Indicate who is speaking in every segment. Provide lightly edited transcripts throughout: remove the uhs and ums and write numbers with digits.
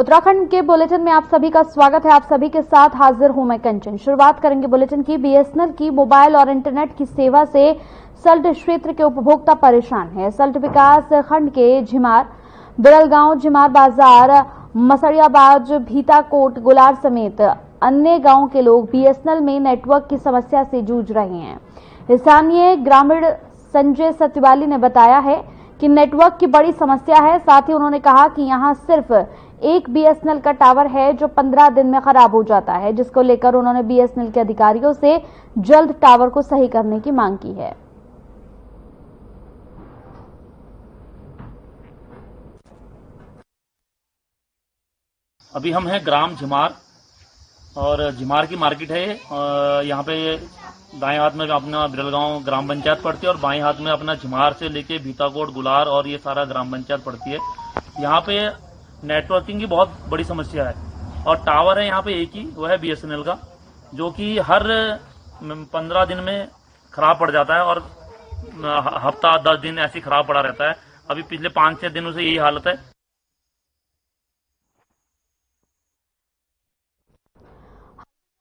Speaker 1: उत्तराखंड के बुलेटिन में आप सभी का स्वागत है। आप सभी के साथ हाजिर हूं मैं कंचन। शुरुआत करेंगे बुलेटिन की। बीएसएनएल की मोबाइल और इंटरनेट की सेवा से सल्ट क्षेत्र के उपभोक्ता परेशान है। सल्ट विकास खंड के झिमार, बिरलगांव, झिमार बाजार, मसड़ियाबाज, भीताकोट, गुलार समेत अन्य गांवों के लोग बीएसएनएल में नेटवर्क की समस्या से जूझ रहे हैं। स्थानीय ग्रामीण संजय सत्यवाली ने बताया है कि नेटवर्क की बड़ी समस्या है। साथ ही उन्होंने कहा कि यहां सिर्फ एक बीएसएनएल का टावर है जो 15 दिन में खराब हो जाता है, जिसको लेकर उन्होंने बीएसएनएल के अधिकारियों से जल्द टावर को सही करने की मांग की है।
Speaker 2: अभी हम हैं ग्राम झिमार और झिमार की मार्केट है। यहाँ पे दाएं हाथ में अपना बिरलगांव ग्राम पंचायत पड़ती है और बाएं हाथ में अपना झिमार से लेके भीताकोट, गुलार और ये सारा ग्राम पंचायत पड़ती है। यहाँ पे नेटवर्किंग की बहुत बड़ी समस्या है और टावर है यहाँ पे एक ही, वह है बीएसएनएल का, जो कि हर 15 दिन में खराब पड़ जाता है और हफ्ता 10 दिन ऐसे खराब पड़ा रहता है। अभी पिछले 5-6 दिनों से यही हालत है।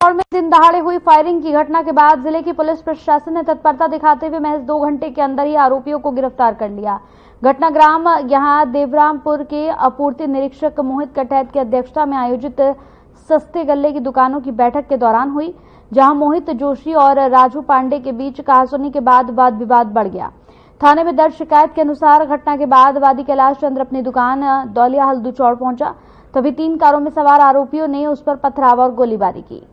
Speaker 1: और में दिन दहाड़े हुई फायरिंग की घटना के बाद जिले की पुलिस प्रशासन ने तत्परता दिखाते हुए महज 2 घंटे के अंदर ही आरोपियों को गिरफ्तार कर लिया। घटनाग्राम यहां देवरामपुर के आपूर्ति निरीक्षक मोहित कटैत की अध्यक्षता में आयोजित सस्ते गल्ले की दुकानों की बैठक के दौरान हुई, जहां मोहित जोशी और राजू पांडे के बीच कहासुनी के बाद वाद विवाद बढ़ गया। थाने में दर्ज शिकायत के अनुसार घटना के बाद वादी कैलाश चंद्र अपनी दुकान दौलिया हल्दू चौड़ पहुंचा, तभी 3 कारों में सवार आरोपियों ने उस पर पथराव और गोलीबारी की।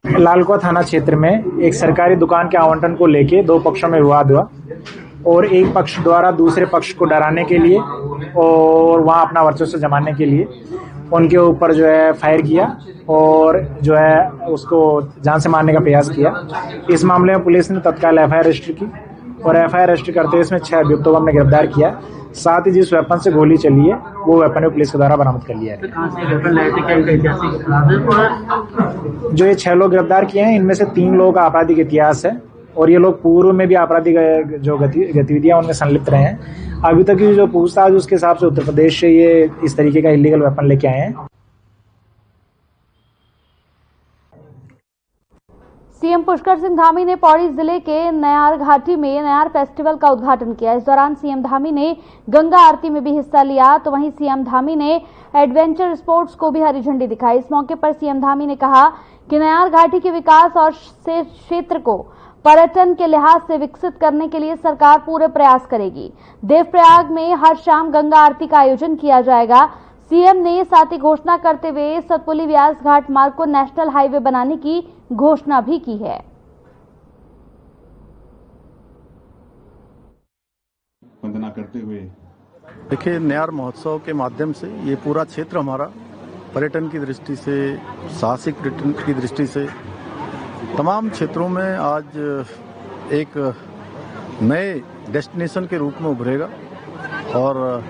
Speaker 3: लालकुआ थाना क्षेत्र में एक सरकारी दुकान के आवंटन को लेके 2 पक्षों में विवाद हुआ और एक पक्ष द्वारा दूसरे पक्ष को डराने के लिए और वहां अपना वर्चस्व जमाने के लिए उनके ऊपर जो है फायर किया और जो है उसको जान से मारने का प्रयास किया। इस मामले में पुलिस ने तत्काल एफआईआर रजिस्टर की और एफआईआर रजिस्टर करते हुए इसमें 6 अभियुक्तों को हमने गिरफ्तार किया। साथ ही जिस वेपन से गोली चली है वो वेपन भी पुलिस के द्वारा बरामद कर लिया है। जो ये 6 लोग गिरफ्तार किए हैं, इनमें से 3 लोगों का आपराधिक इतिहास है और ये लोग पूर्व में भी आपराधिक जो गतिविधियां उनमें संलिप्त रहे हैं। अभी तक की जो पूछताछ उसके हिसाब से उत्तर प्रदेश से ये इस तरीके का इलीगल वेपन लेके आए हैं।
Speaker 1: सीएम पुष्कर सिंह धामी ने पौड़ी जिले के नयार घाटी में नयार फेस्टिवल का उद्घाटन किया। इस दौरान सीएम धामी ने गंगा आरती में भी हिस्सा लिया, तो वहीं सीएम धामी ने एडवेंचर स्पोर्ट्स को भी हरी झंडी दिखाई। इस मौके पर सीएम धामी ने कहा कि नयार घाटी के विकास और क्षेत्र को पर्यटन के लिहाज से विकसित करने के लिए सरकार पूरे प्रयास करेगी। देवप्रयाग में हर शाम गंगा आरती का आयोजन किया जाएगा। सीएम ने साथ ही घोषणा करते हुए सतपुली व्यास घाट मार्ग को नेशनल हाईवे बनाने की घोषणा भी की है।
Speaker 4: वंदना करते हुए
Speaker 5: देखिए, नयार महोत्सव के माध्यम से ये पूरा क्षेत्र हमारा पर्यटन की दृष्टि से, साहसिक पर्यटन की दृष्टि से तमाम क्षेत्रों में आज एक नए डेस्टिनेशन के रूप में उभरेगा और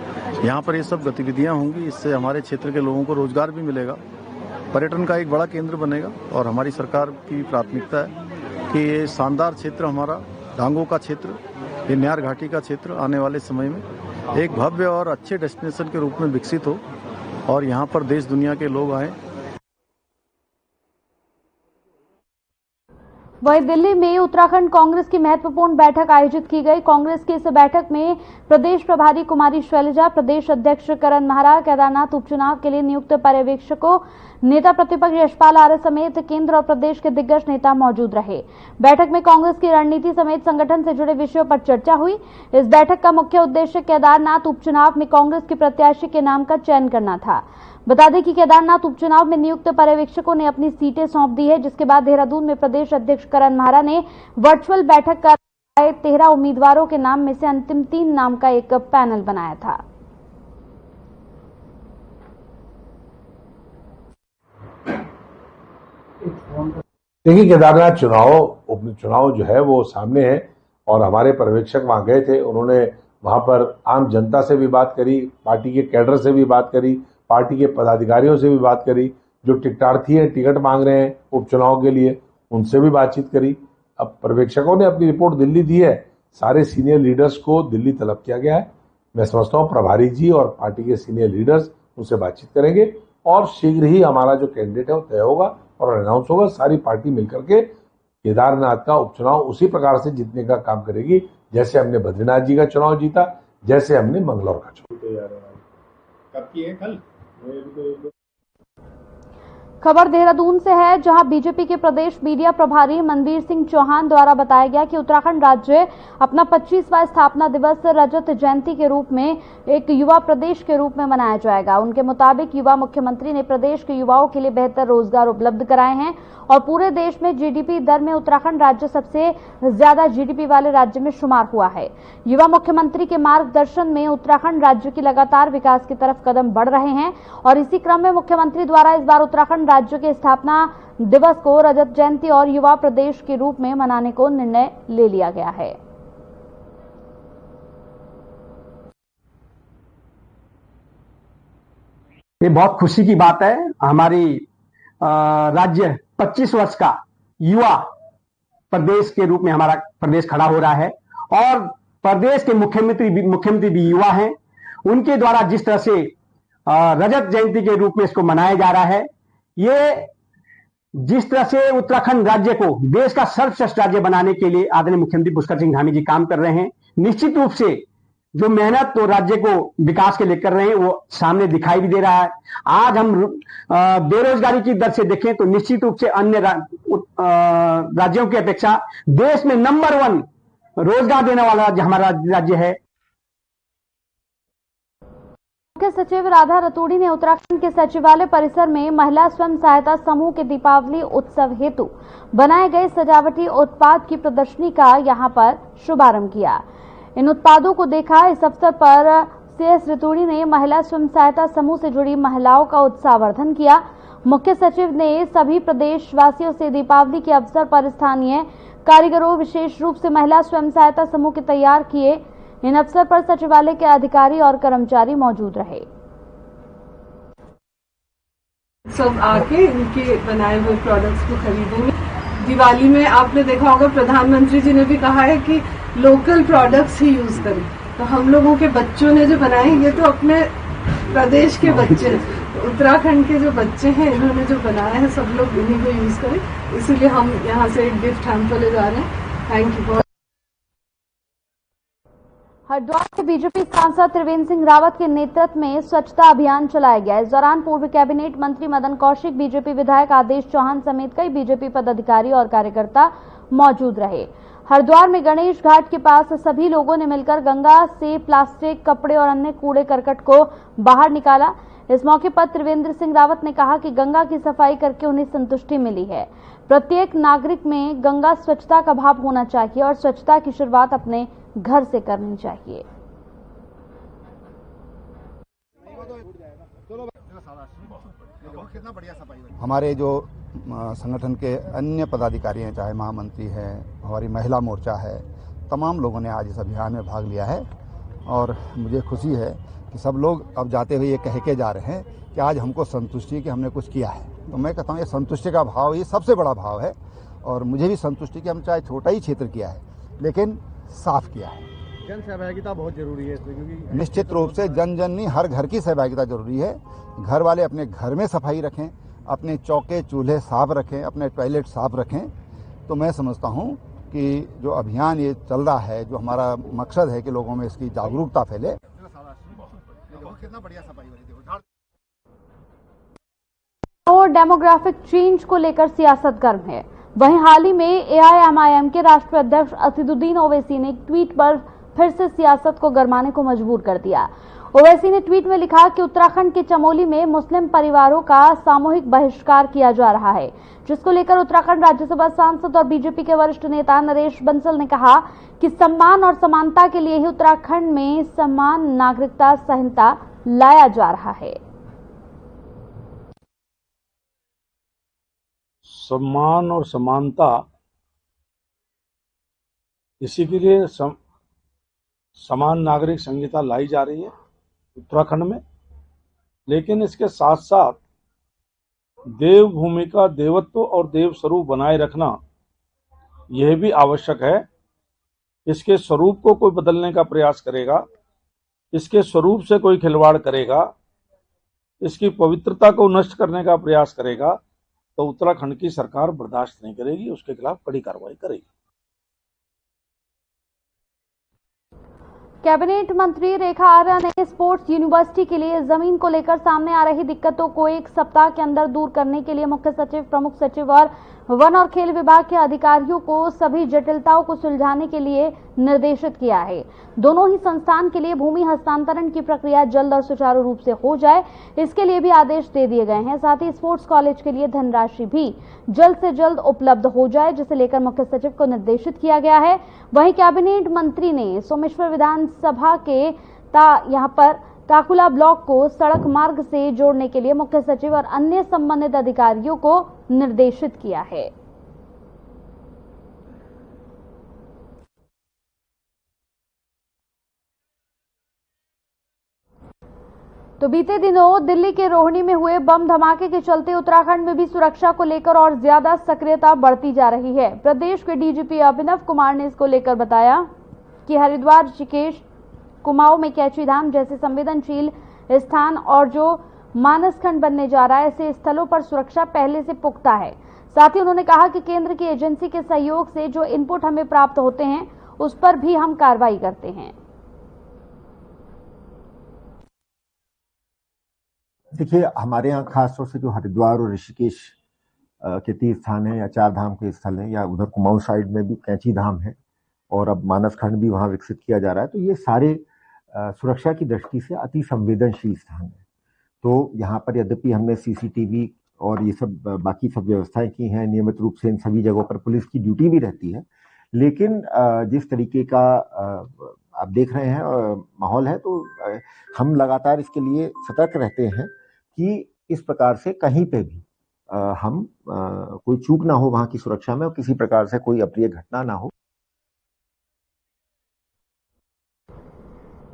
Speaker 5: यहाँ पर ये सब गतिविधियाँ होंगी। इससे हमारे क्षेत्र के लोगों को रोजगार भी मिलेगा, पर्यटन का एक बड़ा केंद्र बनेगा और हमारी सरकार की प्राथमिकता है कि ये शानदार क्षेत्र हमारा डांगों का क्षेत्र, ये नयार घाटी का क्षेत्र आने वाले समय में एक भव्य और अच्छे डेस्टिनेशन के रूप में विकसित हो और यहाँ पर देश दुनिया के लोग आएँ।
Speaker 1: वहीं दिल्ली में उत्तराखंड कांग्रेस की महत्वपूर्ण बैठक आयोजित की गई। कांग्रेस की इस बैठक में प्रदेश प्रभारी कुमारी शैलजा, प्रदेश अध्यक्ष करण महरा, केदारनाथ उपचुनाव के लिए नियुक्त पर्यवेक्षकों, नेता प्रतिपक्ष यशपाल आर्य समेत केंद्र और प्रदेश के दिग्गज नेता मौजूद रहे। बैठक में कांग्रेस की रणनीति समेत संगठन से जुड़े विषयों पर चर्चा हुई। इस बैठक का मुख्य उद्देश्य केदारनाथ उपचुनाव में कांग्रेस के प्रत्याशी के नाम का चयन करना था। बता दें कि केदारनाथ उपचुनाव में नियुक्त पर्यवेक्षकों ने अपनी सीटें सौंप दी है, जिसके बाद देहरादून में प्रदेश अध्यक्ष करण महरा ने वर्चुअल बैठक कर 13 उम्मीदवारों के नाम में से अंतिम 3 नाम का एक पैनल बनाया था।
Speaker 4: देखिए, केदारनाथ उपचुनाव जो है वो सामने है और हमारे पर्यवेक्षक वहां गए थे। उन्होंने वहां पर आम जनता से भी बात करी, पार्टी के कैडर से भी बात करी, पार्टी के पदाधिकारियों से भी बात करी, जो टिकटार्थी हैं, टिकट मांग रहे हैं उपचुनाव के लिए, उनसे भी बातचीत करी। अब पर्यवेक्षकों ने अपनी रिपोर्ट दिल्ली दी है, सारे सीनियर लीडर्स को दिल्ली तलब किया गया है। मैं समझता हूँ प्रभारी जी और पार्टी के सीनियर लीडर्स उनसे बातचीत करेंगे और शीघ्र ही हमारा जो कैंडिडेट है वो तय होगा और अनाउंस होगा। सारी पार्टी मिलकर के केदारनाथ का उपचुनाव उसी प्रकार से जीतने का काम करेगी जैसे हमने बद्रीनाथ जी का चुनाव जीता, जैसे हमने मंगलौर का चुनाव।
Speaker 6: कब की है? कल।
Speaker 1: खबर देहरादून से है, जहां बीजेपी के प्रदेश मीडिया प्रभारी मनवीर सिंह चौहान द्वारा बताया गया कि उत्तराखंड राज्य अपना 25वां स्थापना दिवस रजत जयंती के रूप में एक युवा प्रदेश के रूप में मनाया जाएगा। उनके मुताबिक युवा मुख्यमंत्री ने प्रदेश के युवाओं के लिए बेहतर रोजगार उपलब्ध कराए हैं और पूरे देश में जीडीपी दर में उत्तराखंड राज्य सबसे ज्यादा जीडीपी वाले राज्य में शुमार हुआ है। युवा मुख्यमंत्री के मार्गदर्शन में उत्तराखंड राज्य की लगातार विकास की तरफ कदम बढ़ रहे हैं और इसी क्रम में मुख्यमंत्री द्वारा इस बार उत्तराखंड राज्य के स्थापना दिवस को रजत जयंती और युवा प्रदेश के रूप में मनाने को निर्णय ले लिया गया है।
Speaker 7: ये बहुत खुशी की बात है। हमारी राज्य 25 वर्ष का युवा प्रदेश के रूप में हमारा प्रदेश खड़ा हो रहा है और प्रदेश के मुख्यमंत्री भी युवा हैं। उनके द्वारा जिस तरह से रजत जयंती के रूप में इसको मनाया जा रहा है, ये जिस तरह से उत्तराखंड राज्य को देश का सर्वश्रेष्ठ राज्य बनाने के लिए आदरणीय मुख्यमंत्री पुष्कर सिंह धामी जी काम कर रहे हैं। निश्चित रूप से जो मेहनत तो राज्य को विकास के लिए कर रहे हैं वो सामने दिखाई भी दे रहा है। आज हम बेरोजगारी की दर से देखें तो निश्चित रूप से अन्य राज्यों की अपेक्षा देश में नंबर 1 रोजगार देने वाला राज्य हमारा राज्य है।
Speaker 1: मुख्य सचिव राधा रतूड़ी ने उत्तराखंड के सचिवालय परिसर में महिला स्वयं सहायता समूह के दीपावली उत्सव हेतु बनाए गए सजावटी उत्पाद की प्रदर्शनी का यहां पर शुभारंभ किया। इन उत्पादों को देखा। इस अवसर पर सीएस रतूड़ी ने महिला स्वयं सहायता समूह से जुड़ी महिलाओं का उत्साहवर्धन किया। मुख्य सचिव ने सभी प्रदेशवासियों से दीपावली के अवसर पर स्थानीय कारीगरों, विशेष रूप से महिला स्वयं सहायता समूह के तैयार किए इन अवसर पर सचिवालय के अधिकारी और कर्मचारी मौजूद रहे।
Speaker 8: सब आके इनके बनाए हुए प्रोडक्ट्स को खरीदेंगे। दिवाली में आपने देखा होगा प्रधानमंत्री जी ने भी कहा है कि लोकल प्रोडक्ट्स ही यूज करें, तो हम लोगों के बच्चों ने जो बनाए ये तो अपने प्रदेश के बच्चे हैं, उत्तराखंड के जो बच्चे हैं इन्होंने जो बनाया है सब लोग इन्हीं को यूज करें। इसीलिए हम यहाँ से एक गिफ्ट हैम्पर ले जा रहे हैं। Thank you.
Speaker 1: हरिद्वार के बीजेपी सांसद त्रिवेंद्र सिंह रावत के नेतृत्व में स्वच्छता अभियान चलाया गया। इस दौरान पूर्व कैबिनेट मंत्री मदन कौशिक, बीजेपी विधायक आदेश चौहान समेत कई बीजेपी पदाधिकारी और कार्यकर्ता मौजूद रहे। हरिद्वार में गणेश घाट के पास सभी लोगों ने मिलकर गंगा से प्लास्टिक, कपड़े और अन्य कूड़े करकट को बाहर निकाला। इस मौके पर त्रिवेंद्र सिंह रावत ने कहा कि गंगा की सफाई करके उन्हें संतुष्टि मिली है। प्रत्येक नागरिक में गंगा स्वच्छता का भाव होना चाहिए और स्वच्छता की शुरुआत अपने घर से करनी चाहिए।
Speaker 5: हमारे जो संगठन के अन्य पदाधिकारी हैं, चाहे महामंत्री हैं, हमारी महिला मोर्चा है, तमाम लोगों ने आज इस अभियान में भाग लिया है और मुझे खुशी है कि सब लोग अब जाते हुए ये कह के जा रहे हैं कि आज हमको संतुष्टि है कि हमने कुछ किया है। तो मैं कहता हूँ ये संतुष्टि का भाव ये सबसे बड़ा भाव है और मुझे भी संतुष्टि कि हम चाहे छोटा ही क्षेत्र किया है लेकिन साफ किया है।
Speaker 6: जन सहभागिता बहुत जरूरी है इसमें, क्योंकि
Speaker 5: निश्चित रूप से जन जन नहीं, हर घर की सहभागिता जरूरी है। घर वाले अपने घर में सफाई रखें, अपने चौके चूल्हे साफ रखें, अपने टॉयलेट साफ रखें। तो मैं समझता हूं कि जो अभियान ये चल रहा है, जो हमारा मकसद है कि लोगों में इसकी जागरूकता फैले।
Speaker 1: और डेमोग्राफिक चेंज को लेकर सियासत गर्म है। वहीं हाल ही में एआईएमआईएम के राष्ट्रीय अध्यक्ष असदुद्दीन ओवैसी ने एक ट्वीट पर फिर से सियासत को गरमाने को मजबूर कर दिया। ओवैसी ने ट्वीट में लिखा कि उत्तराखंड के चमोली में मुस्लिम परिवारों का सामूहिक बहिष्कार किया जा रहा है, जिसको लेकर उत्तराखंड राज्यसभा सांसद और बीजेपी के वरिष्ठ नेता नरेश बंसल ने कहा कि सम्मान और समानता के लिए ही उत्तराखंड में समान नागरिकता संहिता लाया जा रहा है।
Speaker 9: सम्मान और समानता इसी के लिए समान नागरिक संहिता लाई जा रही है उत्तराखंड में, लेकिन इसके साथ साथ देवभूमि का देवत्व और देव स्वरूप बनाए रखना यह भी आवश्यक है। इसके स्वरूप को कोई बदलने का प्रयास करेगा, इसके स्वरूप से कोई खिलवाड़ करेगा, इसकी पवित्रता को नष्ट करने का प्रयास करेगा तो उत्तराखंड की सरकार बर्दाश्त नहीं करेगी, उसके खिलाफ कड़ी कार्रवाई करेगी।
Speaker 1: कैबिनेट मंत्री रेखा आर्या ने स्पोर्ट्स यूनिवर्सिटी के लिए जमीन को लेकर सामने आ रही दिक्कतों को एक सप्ताह के अंदर दूर करने के लिए मुख्य सचिव, प्रमुख सचिव और वन और खेल विभाग के अधिकारियों को सभी जटिलताओं को सुलझाने के लिए निर्देशित किया है। दोनों ही संस्थान के लिए भूमि हस्तांतरण की प्रक्रिया जल्द और सुचारू रूप से हो जाए, इसके लिए भी आदेश दे दिए गए हैं। साथ ही स्पोर्ट्स कॉलेज के लिए धनराशि भी जल्द से जल्द उपलब्ध हो जाए, जिसे लेकर मुख्य सचिव को निर्देशित किया गया है। वहीं कैबिनेट मंत्री ने सोमेश्वर विधानसभा के यहाँ पर ताकुला ब्लॉक को सड़क मार्ग से जोड़ने के लिए मुख्य सचिव और अन्य संबंधित अधिकारियों को निर्देशित किया है। तो बीते दिनों दिल्ली के रोहिणी में हुए बम धमाके के चलते उत्तराखंड में भी सुरक्षा को लेकर और ज्यादा सक्रियता बढ़ती जा रही है। प्रदेश के डीजीपी अभिनव कुमार ने इसको लेकर बताया कि हरिद्वार, ऋषिकेश, कुमाऊं में कैची धाम जैसे संवेदनशील स्थान और जो मानसखंड बनने जा रहा है, ऐसे स्थलों पर सुरक्षा पहले से पुख्ता है। साथ ही उन्होंने कहा कि केंद्र की एजेंसी के सहयोग से जो इनपुट हमें प्राप्त होते हैं उस पर भी हम कार्रवाई करते हैं।
Speaker 10: देखिए, हमारे यहाँ खासतौर से जो हरिद्वार और ऋषिकेश के तीर्थ स्थान है या चार धाम के स्थल है, या उधर कुमाऊं साइड में भी कैची धाम है और अब मानसखंड भी वहाँ विकसित किया जा रहा है, तो ये सारे सुरक्षा की दृष्टि से अति संवेदनशील स्थान है। तो यहाँ पर यद्यपि हमने सीसीटीवी और ये सब बाकी सब व्यवस्थाएं की हैं, नियमित रूप से इन सभी जगहों पर पुलिस की ड्यूटी भी रहती है, लेकिन जिस तरीके का आप देख रहे हैं माहौल है, तो हम लगातार इसके लिए सतर्क रहते हैं कि इस प्रकार से कहीं पे भी हम कोई चूक ना हो वहाँ की सुरक्षा में और किसी प्रकार से कोई अप्रिय घटना ना हो।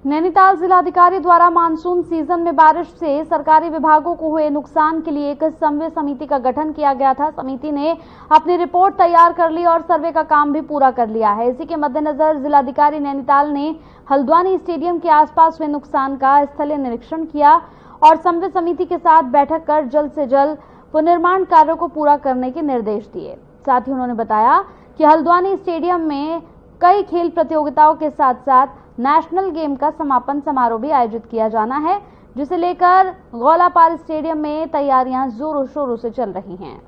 Speaker 1: नैनीताल जिलाधिकारी द्वारा मानसून सीजन में बारिश से सरकारी विभागों को हुए नुकसान के लिए एक सर्वे समिति का गठन किया गया था। समिति ने अपनी रिपोर्ट तैयार कर ली और सर्वे का काम भी पूरा कर लिया है। इसी के मद्देनजर जिलाधिकारी नैनीताल ने हल्द्वानी स्टेडियम के आसपास हुए नुकसान का स्थलीय निरीक्षण किया और सर्वे समिति के साथ बैठक कर जल्द से जल्द पुनर्निर्माण कार्यों को पूरा करने के निर्देश दिए। साथ ही उन्होंने बताया कि हल्द्वानी स्टेडियम में कई खेल प्रतियोगिताओं के साथ साथ नेशनल गेम का समापन समारोह भी आयोजित किया जाना है, जिसे लेकर गौलापार स्टेडियम में तैयारियां जोरों शोरों से चल रही हैं।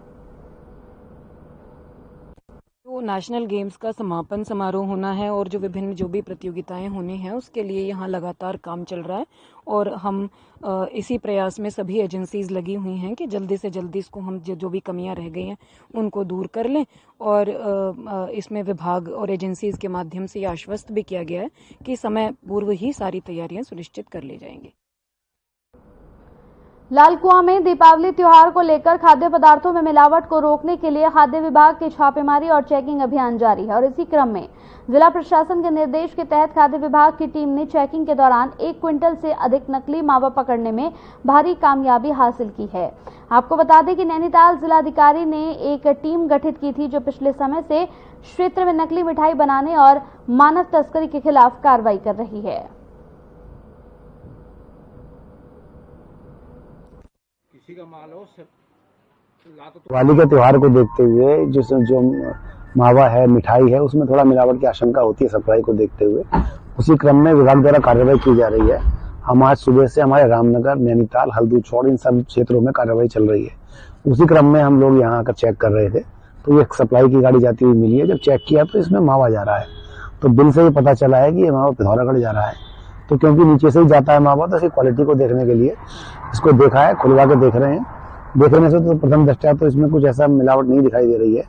Speaker 11: तो नेशनल गेम्स का समापन समारोह होना है और जो विभिन्न जो भी प्रतियोगिताएं होनी हैं उसके लिए यहाँ लगातार काम चल रहा है और हम इसी प्रयास में सभी एजेंसीज लगी हुई हैं कि जल्दी से जल्दी इसको हम जो भी कमियां रह गई हैं उनको दूर कर लें। और इसमें विभाग और एजेंसीज के माध्यम से ये आश्वस्त भी किया गया है कि समय पूर्व ही सारी तैयारियां सुनिश्चित कर ली जाएंगी।
Speaker 1: लालकुआं में दीपावली त्योहार को लेकर खाद्य पदार्थों में मिलावट को रोकने के लिए खाद्य विभाग की छापेमारी और चेकिंग अभियान जारी है और इसी क्रम में जिला प्रशासन के निर्देश के तहत खाद्य विभाग की टीम ने चेकिंग के दौरान 1 क्विंटल से अधिक नकली मावा पकड़ने में भारी कामयाबी हासिल की है। आपको बता दें कि नैनीताल जिलाधिकारी ने एक टीम गठित की थी जो पिछले समय से क्षेत्र में नकली मिठाई बनाने और मानव तस्करी के खिलाफ कार्रवाई कर रही है।
Speaker 12: दिवाली के त्योहार को देखते हुए जो मावा है, मिठाई है, उसमें थोड़ा मिलावट की आशंका होती है सप्लाई को देखते हुए। उसी क्रम में विभाग द्वारा कार्रवाई की जा रही है। हम आज सुबह से हमारे रामनगर, नैनीताल, हल्दू-चौड़ इन सब क्षेत्रों में कार्रवाई चल रही है। उसी क्रम में हम लोग यहाँ आकर चेक कर रहे थे तो ये सप्लाई की गाड़ी जाती हुई मिली है। जब चेक किया तो इसमें मावा जा रहा है, तो बिल से ही पता चला है कि ये मावा पिथौरागढ़ जा रहा है। तो क्योंकि नीचे से ही जाता है मावा, तो इसकी क्वालिटी को देखने के लिए इसको देखा है, खुलवा के देख रहे हैं। देखने से तो प्रथम दृष्टया तो इसमें कुछ ऐसा मिलावट नहीं दिखाई दे रही है।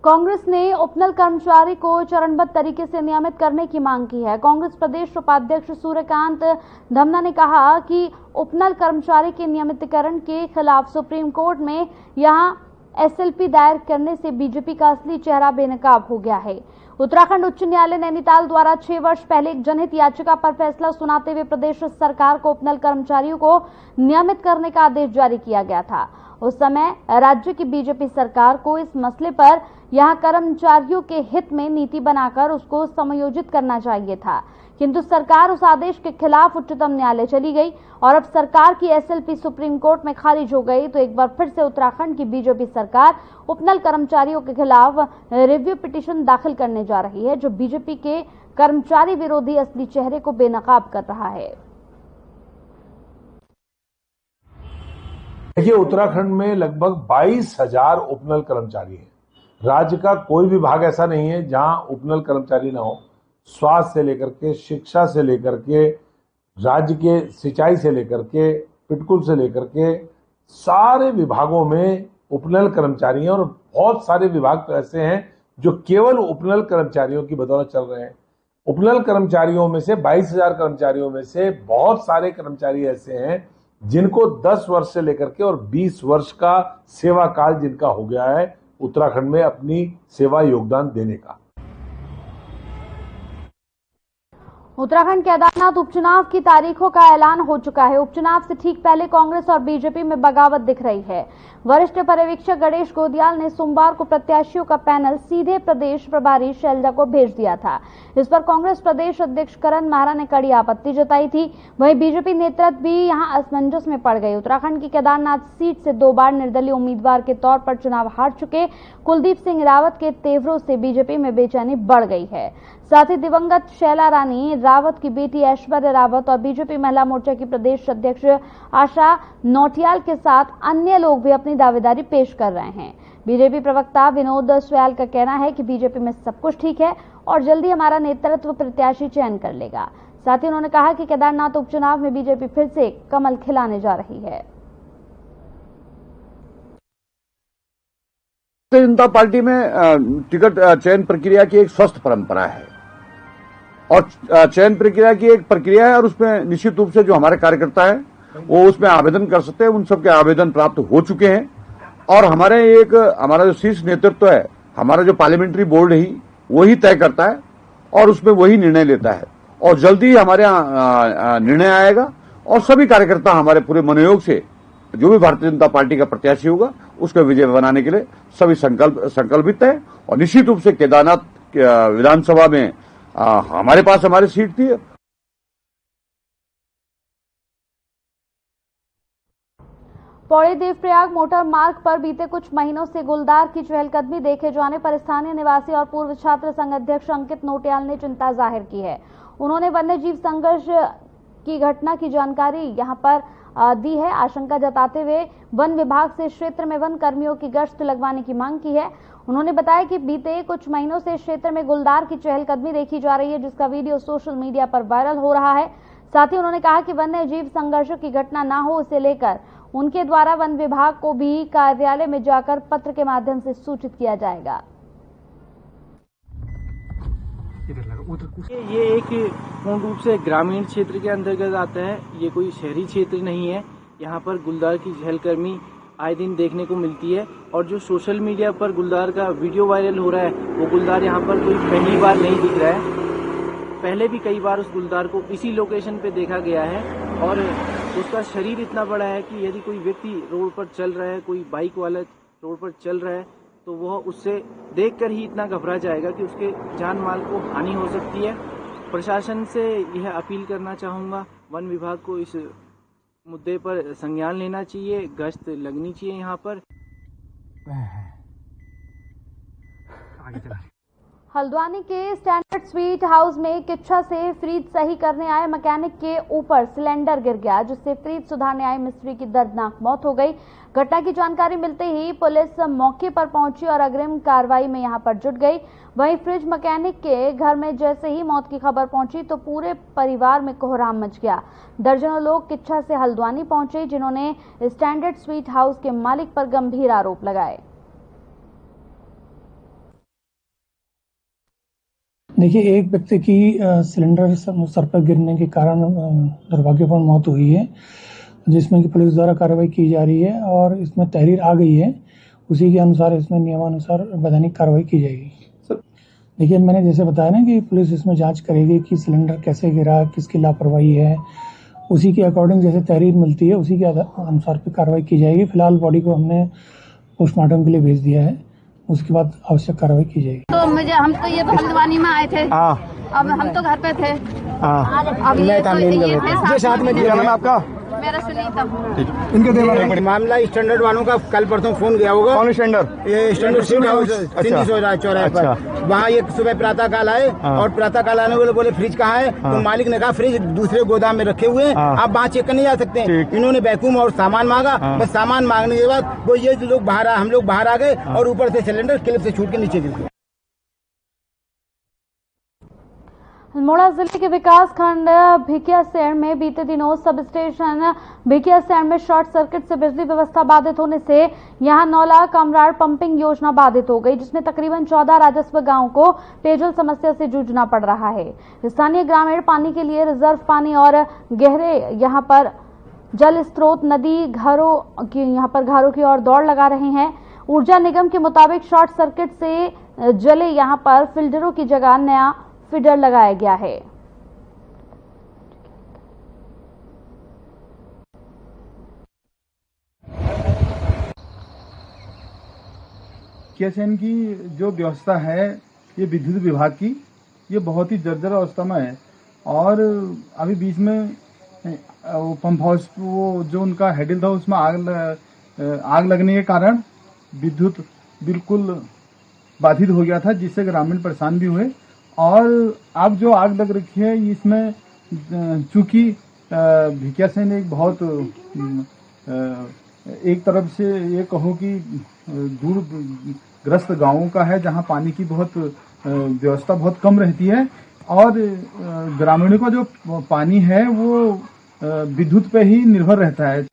Speaker 1: कांग्रेस ने उपनल कर्मचारी को चरणबद्ध तरीके से नियमित करने की मांग की है। कांग्रेस प्रदेश उपाध्यक्ष सूर्यकांत धमना ने कहा कि उपनल कर्मचारी के नियमितीकरण के खिलाफ सुप्रीम कोर्ट में यहां एसएलपी दायर करने से बीजेपी का असली चेहरा बेनकाब हो गया है। उत्तराखंड उच्च न्यायालय नैनीताल द्वारा 6 वर्ष पहले एक जनहित याचिका पर फैसला सुनाते हुए प्रदेश सरकार को उपनल कर्मचारियों को नियमित करने का आदेश जारी किया गया था। उस समय राज्य की बीजेपी सरकार को इस मसले पर यहां कर्मचारियों के हित में नीति बनाकर उसको समायोजित करना चाहिए था, किंतु सरकार उस आदेश के खिलाफ उच्चतम न्यायालय चली गई और अब सरकार की एसएलपी सुप्रीम कोर्ट में खारिज हो गई। तो एक बार फिर से उत्तराखंड की बीजेपी सरकार उपनल कर्मचारियों के खिलाफ रिव्यू पिटीशन दाखिल करने जा रही है, जो बीजेपी के कर्मचारी विरोधी असली चेहरे को बेनकाब कर रहा है।
Speaker 4: देखिए, उत्तराखंड में लगभग 22,000 उपनल कर्मचारी हैं। राज्य का कोई विभाग ऐसा नहीं है जहां उपनल कर्मचारी ना हो। स्वास्थ्य से लेकर के, शिक्षा से लेकर के, राज्य के सिंचाई से लेकर के, पिटकुल से लेकर के, सारे विभागों में उपनल कर्मचारी हैं और बहुत सारे विभाग तो ऐसे हैं जो केवल उपनल कर्मचारियों की बदौलत चल रहे हैं। उपनल कर्मचारियों में से 22,000 कर्मचारियों में से बहुत सारे कर्मचारी ऐसे हैं जिनको 10 वर्ष से लेकर के और 20 वर्ष का सेवा काल जिनका हो गया है उत्तराखंड में अपनी सेवा योगदान देने का।
Speaker 1: उत्तराखंड केदारनाथ उपचुनाव की तारीखों का ऐलान हो चुका है। उपचुनाव से ठीक पहले कांग्रेस और बीजेपी में बगावत दिख रही है। वरिष्ठ पर्यवेक्षक गणेश गोदियाल ने सोमवार को प्रत्याशियों का पैनल सीधे प्रदेश प्रभारी शैलजा को भेज दिया था। इस पर कांग्रेस प्रदेश अध्यक्ष करण माहरा ने कड़ी आपत्ति जताई थी। वहीं बीजेपी नेतृत्व भी यहां असमंजस में पड़ गई। उत्तराखंड की केदारनाथ सीट से 2 बार निर्दलीय उम्मीदवार के तौर पर चुनाव हार चुके कुलदीप सिंह रावत के तेवरों से बीजेपी में बेचैनी बढ़ गई है। साथ ही दिवंगत शैला रानी रावत की बेटी ऐश्वर्या रावत और बीजेपी महिला मोर्चा की प्रदेश अध्यक्ष आशा नौटियाल के साथ अन्य लोग भी अपनी दावेदारी पेश कर रहे हैं। बीजेपी प्रवक्ता विनोद स्वयाल का कहना है कि बीजेपी में सब कुछ ठीक है और जल्दी हमारा नेतृत्व प्रत्याशी चयन कर लेगा। साथ ही उन्होंने कहा कि केदारनाथ उपचुनाव में बीजेपी फिर से कमल खिलाने जा रही है।
Speaker 13: भारतीय जनता पार्टी में टिकट चयन प्रक्रिया की एक स्वस्थ परंपरा है और चयन प्रक्रिया की एक प्रक्रिया है और उसमें निश्चित रूप से जो हमारे कार्यकर्ता है वो उसमें आवेदन कर सकते हैं। उन सबके आवेदन प्राप्त हो चुके हैं और हमारा जो शीर्ष नेतृत्व है, हमारा जो पार्लियामेंट्री बोर्ड है वही तय करता है और उसमें वही निर्णय लेता है और जल्दी ही हमारे यहाँ निर्णय आएगा और सभी कार्यकर्ता हमारे पूरे मनोयोग से जो भी भारतीय जनता पार्टी का प्रत्याशी होगा उसको विजय बनाने के लिए सभी संकल्पित है। और निश्चित रूप से केदारनाथ विधानसभा में हमारे पास हमारी सीट थी।
Speaker 1: पौड़ी देवप्रयाग मोटर मार्ग पर बीते कुछ महीनों से गुलदार की चहलकदमी देखे जाने पर स्थानीय निवासी और पूर्व छात्र संघ अध्यक्ष अंकित नोटियाल ने चिंता जाहिर की है। उन्होंने वन्यजीव संघर्ष की घटना की जानकारी यहां पर दी है। आशंका जताते हुए वन विभाग से क्षेत्र में वन कर्मियों की गश्त लगवाने की मांग की है। उन्होंने बताया कि बीते कुछ महीनों से क्षेत्र में गुलदार की चहलकदमी देखी जा रही है, जिसका वीडियो सोशल मीडिया पर वायरल हो रहा है। साथ ही उन्होंने कहा कि वन्य जीव संघर्षों की घटना न हो, इसे लेकर उनके द्वारा वन विभाग को भी कार्यालय में जाकर पत्र के माध्यम से सूचित किया जाएगा।
Speaker 14: ये एक पूर्ण रूप से ग्रामीण क्षेत्र के अंतर्गत आता है, ये कोई शहरी क्षेत्र नहीं है। यहाँ पर गुलदार की चहलकदमी आए दिन देखने को मिलती है और जो सोशल मीडिया पर गुलदार का वीडियो वायरल हो रहा है वो गुलदार यहाँ पर कोई पहली बार नहीं दिख रहा है। पहले भी कई बार उस गुलदार को इसी लोकेशन पे देखा गया है और उसका शरीर इतना बड़ा है कि यदि कोई व्यक्ति रोड पर चल रहा है, कोई बाइक वाला रोड पर चल रहा है तो वह उससे देखकर ही इतना घबरा जाएगा कि उसके जान माल को हानि हो सकती है। प्रशासन से यह अपील करना चाहूँगा, वन विभाग को इस मुद्दे पर संज्ञान लेना चाहिए, गश्त लगनी चाहिए यहाँ पर।
Speaker 1: हल्द्वानी के स्टैंडर्ड स्वीट हाउस में किच्छा से फ्रिज सही करने आए मैकेनिक के ऊपर सिलेंडर गिर गया, जिससे फ्रिज सुधारने आए मिस्त्री की दर्दनाक मौत हो गई। घटना की जानकारी मिलते ही पुलिस मौके पर पहुंची और अग्रिम कार्रवाई में यहां पर जुट गई। वहीं फ्रिज मैकेनिक के घर में जैसे ही मौत की खबर पहुंची तो पूरे परिवार में कोहराम मच गया। दर्जनों लोग किच्छा से हल्द्वानी पहुंचे, जिन्होंने स्टैंडर्ड स्वीट हाउस के मालिक पर गंभीर आरोप लगाए।
Speaker 15: देखिए, एक व्यक्ति की सिलेंडर सर पर गिरने के कारण दुर्भाग्यपूर्ण मौत हुई है, जिसमें कि पुलिस द्वारा कार्रवाई की जा रही है और इसमें तहरीर आ गई है। उसी के अनुसार इसमें नियमानुसार वैधानिक कार्रवाई की जाएगी। देखिए, मैंने जैसे बताया ना कि पुलिस इसमें जांच करेगी कि सिलेंडर कैसे गिरा, किसकी लापरवाही है, उसी के अकॉर्डिंग जैसे तहरीर मिलती है उसी के अनुसार पे कार्रवाई की जाएगी। फिलहाल बॉडी को हमने पोस्टमार्टम के लिए भेज दिया है, उसके बाद आवश्यक कार्रवाई की जाएगी।
Speaker 16: तो हम तो ये हल्द्वानी में आए थे, अब हम तो घर पे थे। अब ये
Speaker 6: साथ में क्या नाम आपका?
Speaker 16: मेरा सुनीता।
Speaker 6: इनके मामला स्टैंडर्ड वालों का कल परसों फोन गया होगा।
Speaker 13: कौन स्टैंडर्ड?
Speaker 6: ये स्टैंडर्ड चौराहे पर वहाँ एक सुबह प्रातः काल आए और प्रातः काल आने वाले बोले फ्रिज कहाँ है? तो मालिक ने कहा फ्रिज दूसरे गोदाम में रखे हुए हैं, आप वहाँ चेक करने जा सकते हैं। इन्होंने वैक्यूम और सामान मांगा, बस सामान मांगने के बाद वो ये लोग हम लोग बाहर आ गए और ऊपर से सिलेंडर क्लिप से छूट के नीचे गिर गया।
Speaker 1: अल्मोड़ा जिले के विकास खंड भिकियासैंण में बीते दिनों सब स्टेशन भिकियासैंण में शॉर्ट सर्किट से बिजली व्यवस्था बाधित होने से यहां 9 लाख अमरार पंपिंग योजना बाधित हो गई, जिसमें तकरीबन 14 राजस्व गांवों को पेयजल समस्या से जूझना पड़ रहा है। स्थानीय ग्रामीण पानी के लिए रिजर्व पानी और गहरे यहां पर जल स्रोत नदी घरों की ओर दौड़ लगा रहे हैं। ऊर्जा निगम के मुताबिक शॉर्ट सर्किट से जले यहां पर फिल्टरों की जगह नया फीडर लगाया गया है।
Speaker 17: भिकियासैंण की जो व्यवस्था है ये विद्युत विभाग की, ये बहुत ही जर्जर अवस्था में है और अभी बीच में पंप हाउस वो जो उनका हैंडल था उसमें आग लगने के कारण विद्युत बिल्कुल बाधित हो गया था, जिससे ग्रामीण परेशान भी हुए। और अब जो आग लग रखी है इसमें चूंकि भिकियासैंण एक बहुत एक तरफ से ये कहो कि दूरग्रस्त गांवों का है जहां पानी की बहुत व्यवस्था बहुत कम रहती है और ग्रामीणों का जो पानी है वो विद्युत पे ही निर्भर रहता है।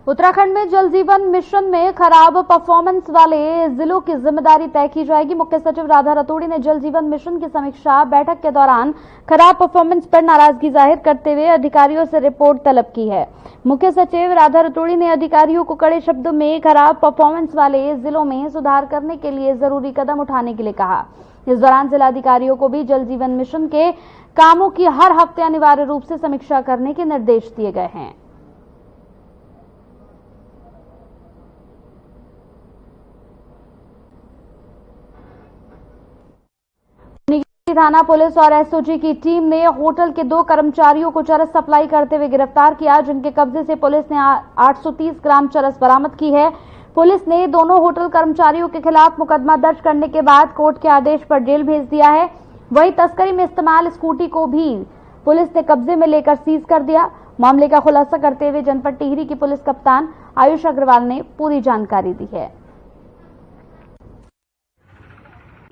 Speaker 1: उत्तराखंड में जल जीवन मिशन में खराब परफॉर्मेंस वाले जिलों की जिम्मेदारी तय की जाएगी। मुख्य सचिव राधा रतूड़ी ने जल जीवन मिशन की समीक्षा बैठक के दौरान खराब परफॉर्मेंस पर नाराजगी जाहिर करते हुए अधिकारियों से रिपोर्ट तलब की है। मुख्य सचिव राधा रतूड़ी ने अधिकारियों को कड़े शब्दों में खराब परफॉर्मेंस वाले जिलों में सुधार करने के लिए जरूरी कदम उठाने के लिए कहा। इस दौरान जिलाधिकारियों को भी जल जीवन मिशन के कामों की हर हफ्ते अनिवार्य रूप से समीक्षा करने के निर्देश दिए गए हैं। थाना पुलिस और एसओजी की टीम ने होटल के 2 कर्मचारियों को चरस सप्लाई करते हुए गिरफ्तार किया, जिनके कब्जे से पुलिस ने 830 ग्राम चरस बरामद की है। पुलिस ने दोनों होटल कर्मचारियों के खिलाफ मुकदमा दर्ज करने के बाद कोर्ट के आदेश पर जेल भेज दिया है। वहीं तस्करी में इस्तेमाल स्कूटी को भी पुलिस ने कब्जे में लेकर सीज कर दिया। मामले का खुलासा करते हुए जनपद टिहरी की पुलिस कप्तान आयुष अग्रवाल ने पूरी जानकारी दी है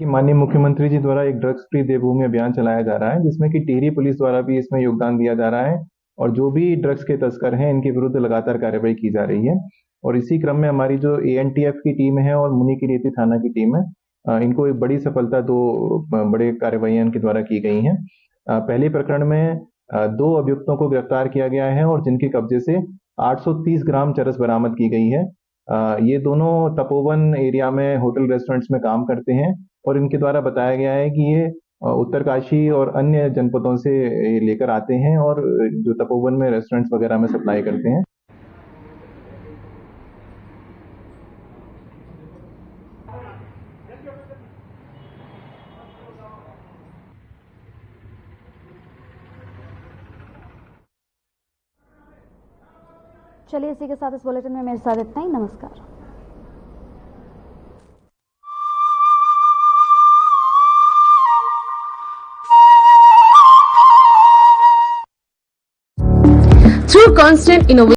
Speaker 18: कि माननीय मुख्यमंत्री जी द्वारा एक ड्रग्स फ्री देवभूमि अभियान चलाया जा रहा है, जिसमें कि टिहरी पुलिस द्वारा भी इसमें योगदान दिया जा रहा है और जो भी ड्रग्स के तस्कर हैं इनके विरुद्ध लगातार कार्रवाई की जा रही है। और इसी क्रम में हमारी जो ANTF की टीम है और मुनि की रेती थाना की टीम है, इनको एक बड़ी सफलता 2 बड़े कार्रवाइयां इनके द्वारा की गई हैं। पहले प्रकरण में 2 अभियुक्तों को गिरफ्तार किया गया है और जिनके कब्जे से 830 ग्राम चरस बरामद की गई है। ये दोनों तपोवन एरिया में होटल रेस्टोरेंट्स में काम करते हैं और इनके द्वारा बताया गया है कि ये उत्तरकाशी और अन्य जनपदों से लेकर आते हैं और जो तपोवन में रेस्टोरेंट्स वगैरह में सप्लाई करते हैं।
Speaker 1: चलिए इसी के साथ इस बुलेटिन में मेरे साथ इतना ही। नमस्कार।
Speaker 19: Through constant innovation